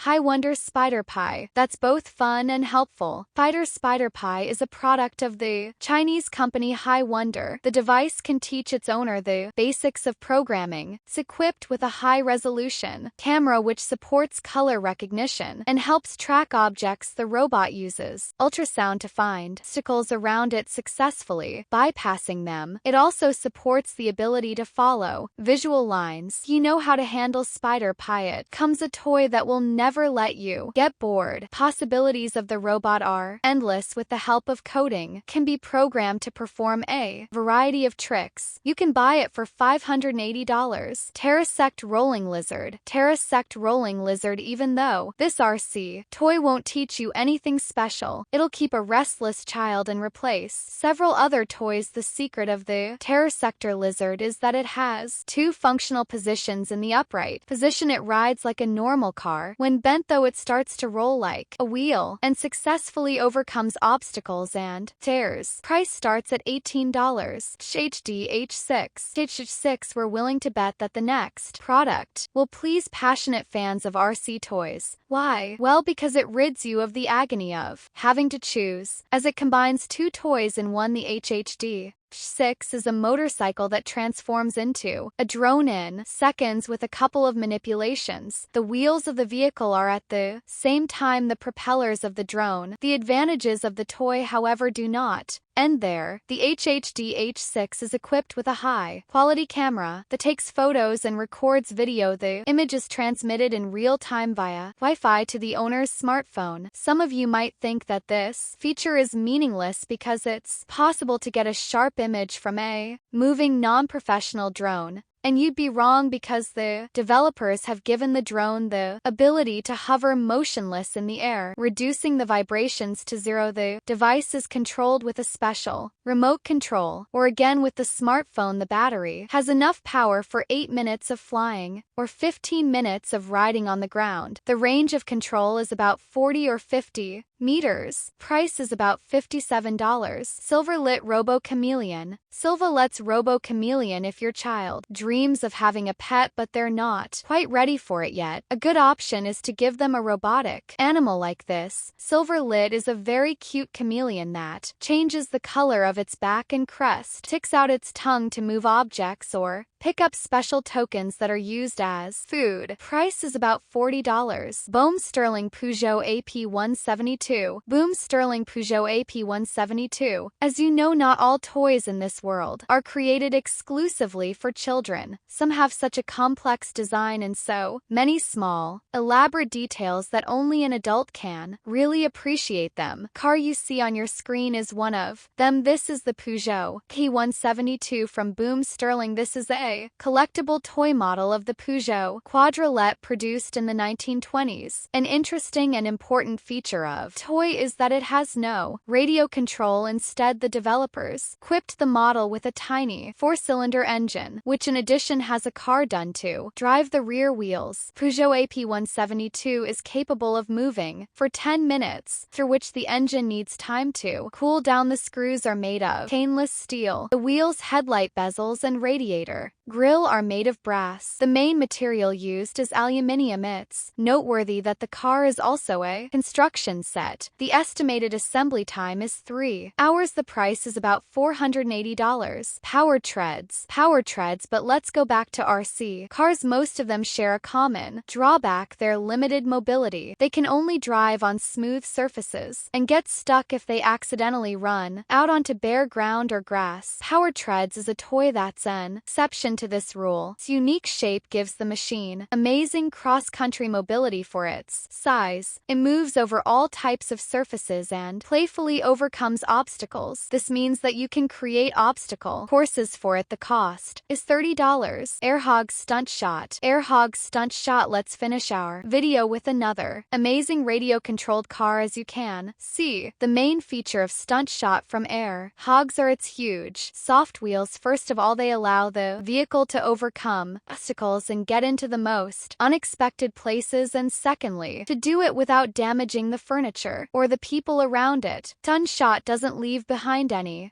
High Wonder Spider Pie. That's both fun and helpful. Spider Pie is a product of the Chinese company High Wonder. The device can teach its owner the basics of programming. It's equipped with a high-resolution camera which supports color recognition and helps track objects the robot uses. Ultrasound to find obstacles around it successfully, bypassing them. It also supports the ability to follow visual lines. You know how to handle Spider Pie. It comes a toy that will never let you get bored. Possibilities of the robot are endless. With the help of coding, can be programmed to perform a variety of tricks. You can buy it for $580. Terra-sect Rolling Lizard. Terra-sect Rolling Lizard. Even though this RC toy won't teach you anything special, it'll keep a restless child and replace several other toys. The secret of the terra-sector lizard is that it has two functional positions. In the upright position, it rides like a normal car. When bent, though, it starts to roll like a wheel and successfully overcomes obstacles and tears. Price starts at $18. H6. We're willing to bet that the next product will please passionate fans of RC toys. Why? Well, because it rids you of the agony of having to choose, as it combines two toys in one. The HHD 6 is a motorcycle that transforms into a drone in seconds with a couple of manipulations. The wheels of the vehicle are at the same time the propellers of the drone. The advantages of the toy, however, do not end there. The HHD H6 is equipped with a high-quality camera that takes photos and records video. The image is transmitted in real time via Wi-Fi to the owner's smartphone. Some of you might think that this feature is meaningless because it's possible to get a sharp image from a moving non-professional drone. And you'd be wrong, because the developers have given the drone the ability to hover motionless in the air, reducing the vibrations to zero. The device is controlled with a special remote control, or again with the smartphone. The battery has enough power for 8 minutes of flying or 15 minutes of riding on the ground. The range of control is about 40 or 50 meters. Price is about $57. Silver Lit Robo Chameleon. Silva lets Robo Chameleon. If your child dreams of having a pet but they're not quite ready for it yet, a good option is to give them a robotic animal like this. Silver Lit is a very cute chameleon that changes the color of its back and crest, sticks out its tongue to move objects or pick up special tokens that are used as food. Price is about $40. Boom Sterling Peugeot AP172. Boom Sterling Peugeot AP172. As you know, not all toys in this world are created exclusively for children. Some have such a complex design and so many small, elaborate details that only an adult can really appreciate them. Car you see on your screen is one of them. This is the Peugeot P172 from Boom Sterling. This is a collectible toy model of the Peugeot Quadrolet produced in the 1920s. An interesting and important feature of toy is that it has no radio control. Instead, the developers equipped the model with a tiny 4-cylinder engine, which in addition has a car done to drive the rear wheels. Peugeot AP172 is capable of moving for 10 minutes, through which the engine needs time to cool down. The screws are made of stainless steel. The wheels, headlight bezels, and radiator grille are made of brass. The main material used is aluminium. It's noteworthy that the car is also a construction set. The estimated assembly time is 3 hours. The price is about $480. Power treads. But let's go back to RC cars. Most of them share a common drawback: their limited mobility. They can only drive on smooth surfaces and get stuck if they accidentally run out onto bare ground or grass. Power treads is a toy that's an exception to this rule. Its unique shape gives the machine amazing cross-country mobility for its size. It moves over all types of surfaces and playfully overcomes obstacles. This means that you can create obstacle courses for it. The cost is $30. Airhog Stunt Shot. Airhog Stunt Shot. Let's finish our video with another amazing radio-controlled car. As you can see, the main feature of Stunt Shot from Air Hogs are its huge, soft wheels. First of all, they allow the vehicle to overcome obstacles and get into the most unexpected places, and secondly, to do it without damaging the furniture or the people around it. Stunt Shot doesn't leave behind any